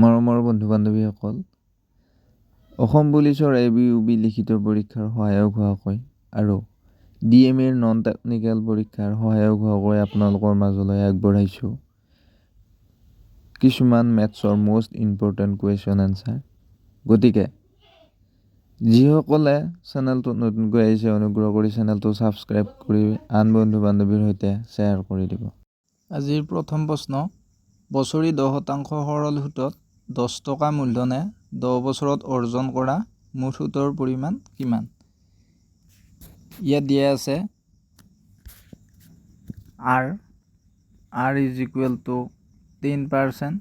মৰমৰ বন্ধু বান্ধৱীসকল, অসম পুলিচৰ ABUB লিখিত পৰীক্ষাৰ সহায়ক হোৱাকৈ আৰু DMAৰ নন টেকনিকেল পৰীক্ষাৰ সহায়ক হোৱাকৈ আপোনালোকৰ মাজলৈ আগবঢ়াইছোঁ কিছুমান মেথছৰ মোষ্ট ইম্পৰ্টেণ্ট কুৱেশ্যন এনচাৰ। গতিকে যিসকলে চেনেলটোত নতুনকৈ আহিছে অনুগ্ৰহ কৰি চেনেলটো ছাবস্ক্ৰাইব কৰি আন বন্ধু বান্ধৱীৰ সৈতে শ্বেয়াৰ কৰি দিব। আজিৰ প্ৰথম প্ৰশ্ন, বছৰি 10% সৰল সুতত 10 টকা মূলধনে 10 বছৰত অৰ্জন কৰা মুঠ সুতৰ পৰিমাণ কিমান? ইয়াত দিয়া আছে R is equal to 10%,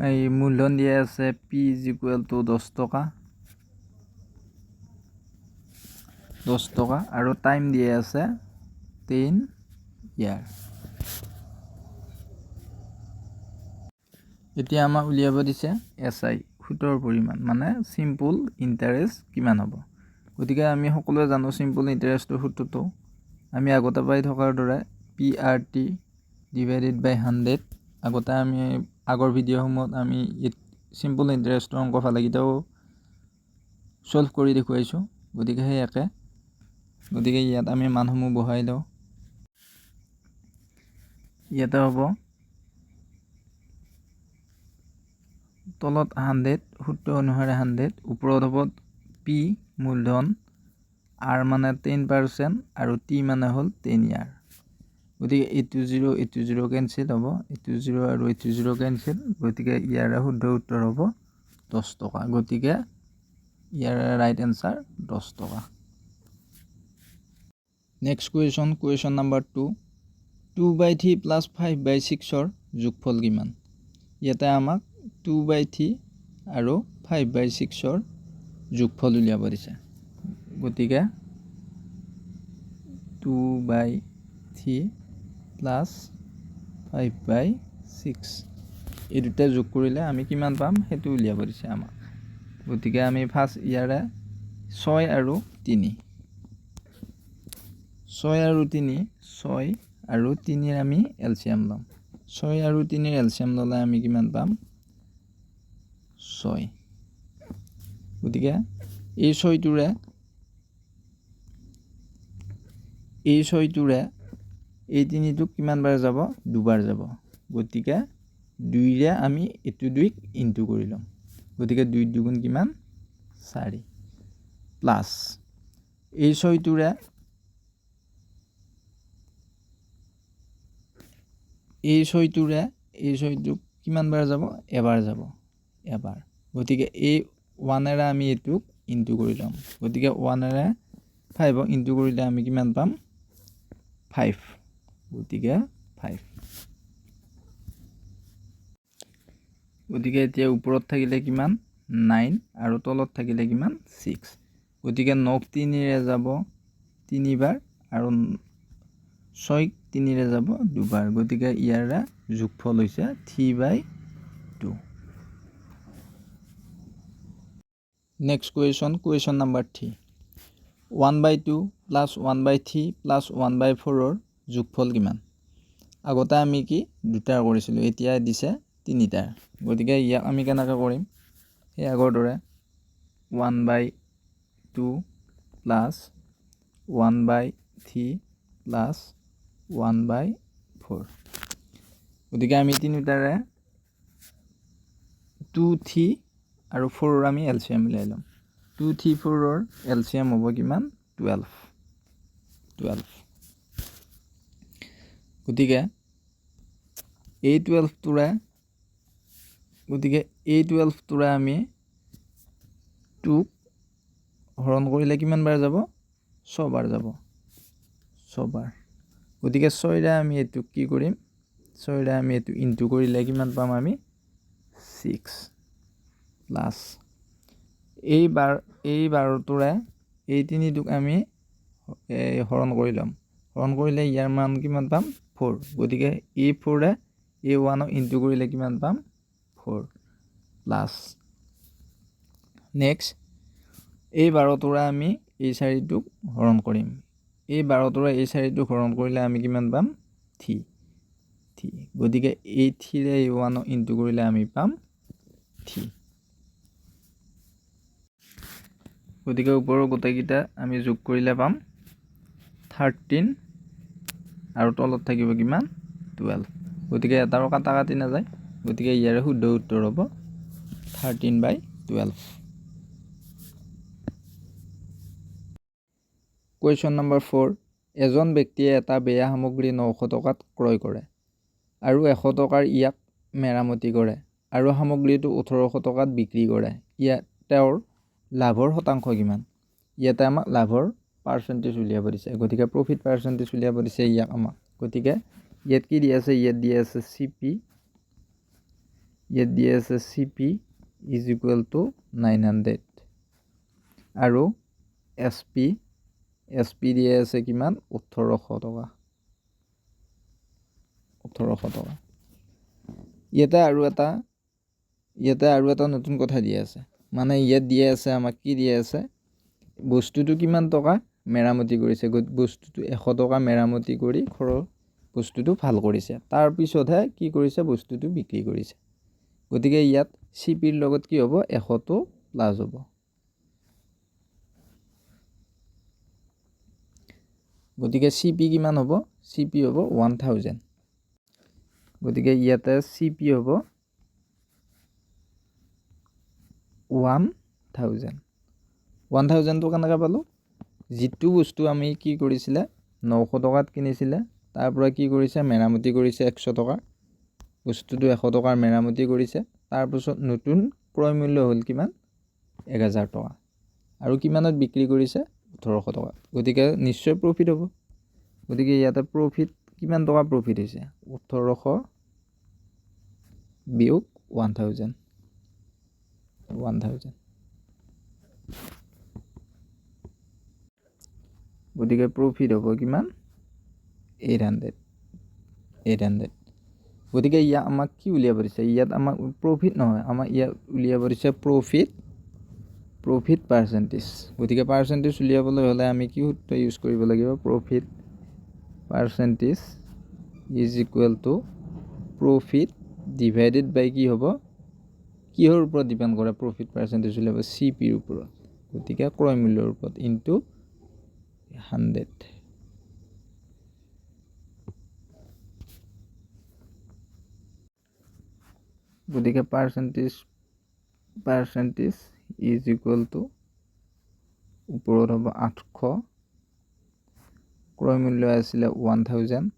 এই মূলধন দিয়া আছে P is equal to 10 টকা আৰু টাইম দিয়া আছে 10 ইয়াৰ। এতিয়া আমাক উলিয়াব দিছে SI সুতৰ পৰিমাণ, মানে চিম্পল ইণ্টাৰেষ্ট কিমান হ'ব। গতিকে আমি সকলোৱে জানো চিম্পল ইণ্টাৰেষ্টৰ সূত্ৰটো আমি আগতে পাই থকাৰ দৰে PRT ডিভাইডেড বাই 100। আগতে আমি আগৰ ভিডিঅ'সমূহত আমি চিম্পল ইণ্টাৰেষ্টৰ অংক ফালাকেইটাও ছল্ভ কৰি দেখুৱাইছোঁ। গতিকে সেই একে, গতিকে ইয়াত আমি মানসমূহ বহাই লওঁ। ইয়াতে হ'ব তলত 100 সূত্ৰ অনুসাৰে 100, ওপৰত হ'ব P মূলধন, R মানে 10% আৰু T মানে হ'ল 10 ইয়াৰ। গতিকে এইটো 0 কেঞ্চেল হ'ব, এইটো 0 আৰু এইটো 0 কেঞ্চেল। গতিকে ইয়াৰে শুদ্ধ উত্তৰ হ'ব 10 টকা। গতিকে ইয়াৰে ৰাইট এনচাৰ 10 টকা। নেক্সট কুৱেশ্যন নাম্বাৰ 2, 2/3 + 5/6ৰ যোগফল কিমান? ইয়াতে আমাক 2/3 আৰু 5/6ৰ যোগফল উলিয়াব দিছে। গতিকে 2/3 + 5/6 এই দুটা যোগ কৰিলে আমি কিমান পাম সেইটো উলিয়াব দিছে আমাক। গতিকে আমি ফাৰ্ষ্ট ইয়াৰে 6 আৰু 3 আৰু 3ৰ আমি এলচিয়াম ল'ম। 6 আৰু 3ৰ এলচিয়াম ল'লে আমি কিমান পাম? 6। গতিকে এই 6টোৰে এই 3টোক কিমান বাৰ যাব? দুবাৰ যাব। গতিকে 2ৰে আমি এইটো 2ক ইনটু কৰি ল'ম। গতিকে 2 দুগুণ কিমান? 4 প্লাছ এই 6টোৰে এই 6টোক কিমান বাৰ যাব? এবাৰ যাব, এবাৰ। গতিকে এই 1ৰে আমি এইটোক ইনটু কৰি ল'ম। গতিকে 1ৰে 5ক ইনটু কৰিলে আমি কিমান পাম? 5। গতিকে 5। গতিকে এতিয়া ওপৰত থাকিলে কিমান? 9 আৰু তলত থাকিলে কিমান? 6। গতিকে 9ক 3ৰে যাব 3বাৰ আৰু 6ক 3ৰে যাব 2বাৰ। গতিকে ইয়াৰে যোগফল হৈছে 3/2। নেক্সট কুৱেশ্যন নাম্বাৰ 3, 1/2 + 1/3 + 1/4ৰ যোগফল কিমান? আগতে আমি কি দুটাৰ কৰিছিলোঁ, এতিয়া দিছে 3টাৰ। গতিকে ইয়াক আমি কেনেকৈ কৰিম? সেই আগৰ দৰে 1/2 + 1/3 + 1/4। গতিকে আমি তিনিটাৰে 2, 3 আৰু 4ৰ আমি এলচিয়াম মিলাই ল'ম। 2, 3, 4ৰ এলচিয়াম হ'ব কিমান? 12। গতিকে এই 12টোৰে আমি 2ক হৰণ কৰিলে কিমান বাৰ যাব? 6 বাৰ যাব, 6 বাৰ। গতিকে 6ৰে আমি এইটোক কি কৰিম? 6ৰে আমি এইটো ইনটু কৰিলে কিমান পাম আমি? 6 প্লাছ এই 12টোৰে এই 3টোক আমি হৰণ কৰি ল'ম। হৰণ কৰিলে ইয়াৰ মান কিমান পাম? 4। গতিকে এই 4ৰে এই 1ক ইনটু কৰিলে কিমান পাম? 4 প্লাছ নেক্সট এই 12টোৰে আমি এই 4টোক হৰণ কৰিম। এই 12টোৰে এই 4টোক হৰণ কৰিলে আমি কিমান পাম? 3। 3 গতিকে এই 3 ৰে 1 ইনটু কৰিলে আমি পাম 3 গতিকে ওপৰৰ গোটেইকেইটা আমি যোগ কৰিলে পাম 13 আৰু তলত থাকিব কিমান 12 গতিকে এটাৰো কাটা কাটি নাযায় গতিকে ইয়াৰে শুদ্ধ উত্তৰ হ'ব 13/12 কুৱেশ্যন নম্বৰ 4 এজন ব্যক্তিয়ে এটা বেয়া সামগ্ৰী 900 টকাত ক্ৰয় কৰে আৰু 100 টকাৰ ইয়াক মেৰামতি কৰে আৰু সামগ্ৰীটো 1800 টকাত বিক্ৰী কৰে ইয়াত তেওঁৰ লাভৰ শতাংশ কিমান ইয়াতে আমাক লাভৰ পাৰ্চেন্টেজ উলিয়াব দিছে গতিকে প্ৰফিট পাৰ্চেন্টেজ উলিয়াব দিছে ইয়াক আমাক গতিকে ইয়াত কি দিয়া আছে ইয়াত দিয়া আছে CP is equal to 900 আৰু SP দিয়া আছে কিমান 1800 টকা ইয়াতে আৰু এটা নতুন কথা দিয়া আছে মানে ইয়াত দিয়া আছে আমাক কি দিয়া আছে বস্তুটো কিমান টকা মেৰামতি কৰিছে বস্তুটো 100 টকা মেৰামতি কৰি বস্তুটো ভাল কৰিছে তাৰ পিছতহে কি কৰিছে বস্তুটো বিক্ৰী কৰিছে গতিকে ইয়াত CP ৰ লগত কি হ'ব 100 টো প্লাস হ'ব গতিকে CP কিমান হ'ব CP হ'ব 1000 গতিকে ইয়াতে CP হ'ব 1000 টো কেনেকৈ পালো যিটো বস্তু আমি কি কৰিছিলে 900 টকাত কিনিছিলে তাৰ পৰা কি কৰিছে মেৰামতি কৰিছে 100 টকা বস্তুটো 100 টকাৰ মেৰামতি কৰিছে তাৰ পিছত নতুন ক্ৰয় মূল্য হ'ল কিমান 1000 টকা আৰু কিমানত বিক্ৰী কৰিছে 1800 টকা গতিকে নিশ্চয় প্ৰফিট হ'ব গতিকে ইয়াতে প্ৰফিট কিমান টকা প্ৰফিট হৈছে 1800 বিয়োগ 1000 গতিকে প্ৰফিট হ'ব কিমান 800 গতিকে ইয়াত আমাক কি উলিয়াব দিছে ইয়াত আমাক প্ৰফিট নহয় আমাক ইয়াত উলিয়াব দিছে প্ৰফিট পাৰ্চেন্টেজ গতিকে পাৰ্চেন্টেজ উলিয়াবলৈ হ'লে আমি কি সূত্ৰ ইউজ কৰিব লাগিব profit percentage is equal to profit divided by কি হ'ব কিহৰ ওপৰত ডিপেন্ড কৰে প্ৰফিট পাৰ্চেন্টেজ উলিয়াব CP ৰ ওপৰত গতিকে ক্ৰয় মূল্যৰ ওপৰত ইনটু 100 গতিকে পাৰ্চেন্টেজ ইজ ইকুৱেল টু ওপৰত হ'ব 800 ক্ৰয় মূল্য আছিল 1000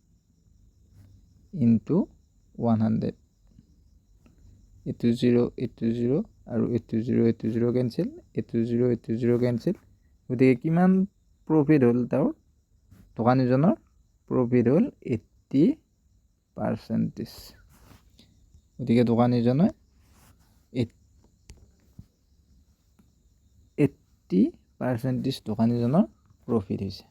ইনটু 100 এইটো 0 আৰু এইটো 0 কেনসেল এইটো 0 কেনসেল গতিকে কিমান প্ৰফিট হ'ল তাৰ দোকানীজনৰ প্ৰফিট হ'ল 80% গতিকে দোকানীজনে 80% দোকানীজনৰ প্ৰফিট হৈছে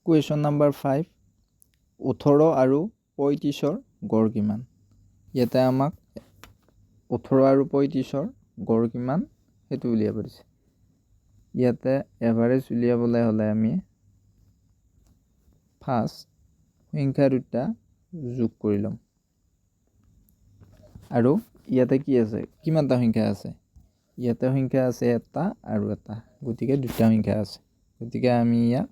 কুৱেশ্যন নম্বৰ 5 18 আৰু 35ৰ গড় কিমান ইয়াতে আমাক 18 আৰু 35ৰ গড় কিমান হেতু উলিয়াব দিছে ইয়াতে এভাৰেজ উলিয়াবলৈ হ'লে আমি ফাৰ্স্ট সংখ্যা দুটা যোগ কৰি লম আৰু ইয়াতে কি আছে কিমানটা সংখ্যা আছে ইয়াতে সংখ্যা আছে এটা আৰু এটা গতিকে দুটা সংখ্যা আছে গতিকে আমি ইয়াক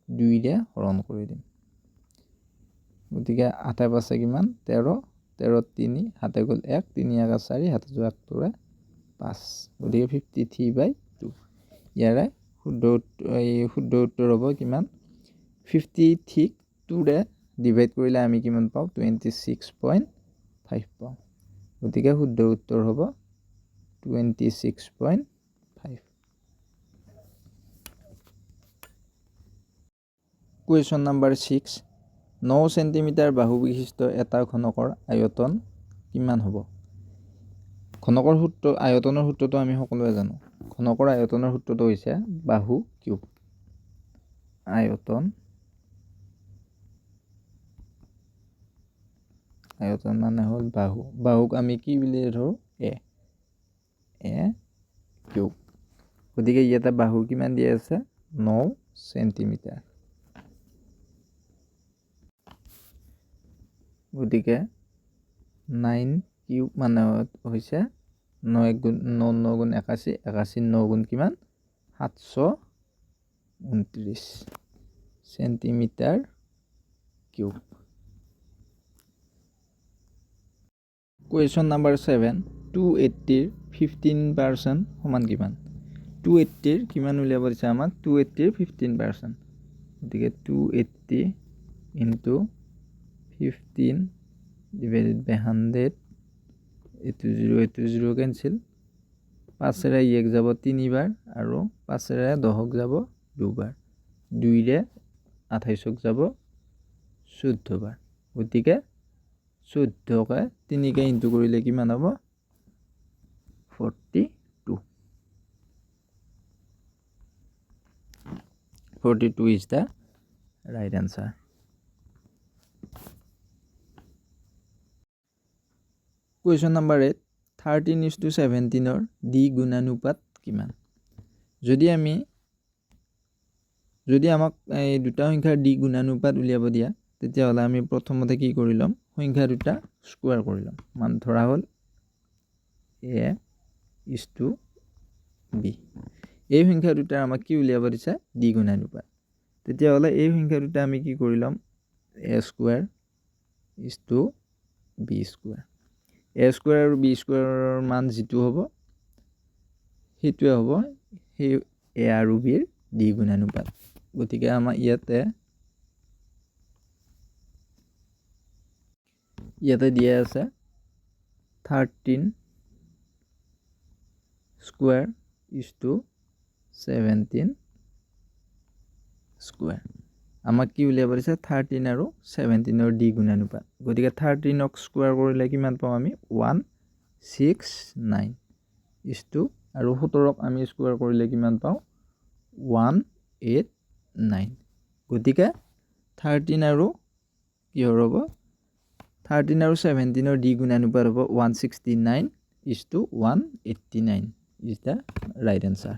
2 ৰে হৰণ কৰি দিম গতিকে 8 পাছে কিমান 13 3 হাতে গ'ল 1 3 1 4 হাতে যোৱা 1 5 গতিকে 53/2 ইয়াৰে শুদ্ধ উত্তৰ হ'ব কিমান 53 2 ৰে ডিভাইড কৰিলে আমি কিমান পাওঁ 26.5 পাওঁ গতিকে শুদ্ধ উত্তৰ হ'ব 26.5 কুৱেশ্যন নম্বৰ 6 9 সেন্টিমিটাৰ বাহু বিশিষ্ট এটা ঘনকৰ আয়তন কিমান হ'ব ঘনকৰ সূত্ৰ আয়তনৰ সূত্ৰটো আমি সকলোৱে জানো ঘনকৰ আয়তনৰ সূত্ৰটো হৈছে বাহু কিউব আয়তন মানে হ'ল বাহুক আমি কি বুলি ধৰো a কিউব গতিকে ইয়াতে বাহু কিমান দিয়া আছে 9 সেন্টিমিটাৰ গতিকে 9 কিউব মানে হৈছে 9 গুণ 9 গুণ 81 81 9 গুণ কিমান 729 সেন্টিমিটার কিউব। কুৱেশ্যন নাম্বাৰ 7 280 15% সমান কিমান? 280 কিমান উলিয়াব দিছে আমাক? 280 15%। গতিকে 280 ইনটু 15 ডিভাইডেড বাই 100 এইটো 0 কেঞ্চেল 5ৰে এক যাব 3বাৰ আৰু 5ৰে 10ক যাব 2বাৰ 2ৰে 28ক যাব 14বাৰ। গতিকে 14কে 3কে ইনটু কৰিলে কিমান হ'ব? 42। 42 is the right answer. Question number 8 13:17 D গুণানুপাত কিমান? যদি আমাক এই দুটা সংখ্যাৰ ডি গুণানুপাত উলিয়াব দিয়া তেতিয়াহ'লে আমি প্ৰথমতে কি কৰি ল'ম? সংখ্যা দুটা স্কোয়াৰ কৰি ল'ম। মান ধৰা হ'ল a is to b। এই সংখ্যা দুটাৰ আমাক কি উলিয়াব দিছে? ডি গুণানুপাত। তেতিয়াহ'লে এই সংখ্যা দুটা আমি কি কৰি ল'ম? a square is to b square. a square আৰু b স্কোয়াৰৰ মান যিটো হ'ব সেইটোৱে হ'ব সেই a আৰু b ৰ ডি গুণানুপাত। গতিকে আমাৰ ইয়াতে দিয়া আছে 13 স্কোয়াৰ is to 17 স্কোয়াৰ। আমাক কি উলিয়াব দিছে? 13 আৰু 17ৰ ডি গুণানুপাত। গতিকে 13ক স্কোয়াৰ কৰিলে কিমান পাম আমি? 169 is to আৰু 17ক আমি স্কোয়াৰ কৰিলে কিমান পাওঁ? 189। গতিকে 13 আৰু কিহৰ হ'ব? 13 আৰু 17ৰ ডি গুণানুপাত হ'ব 169 is to 189 is the right answer.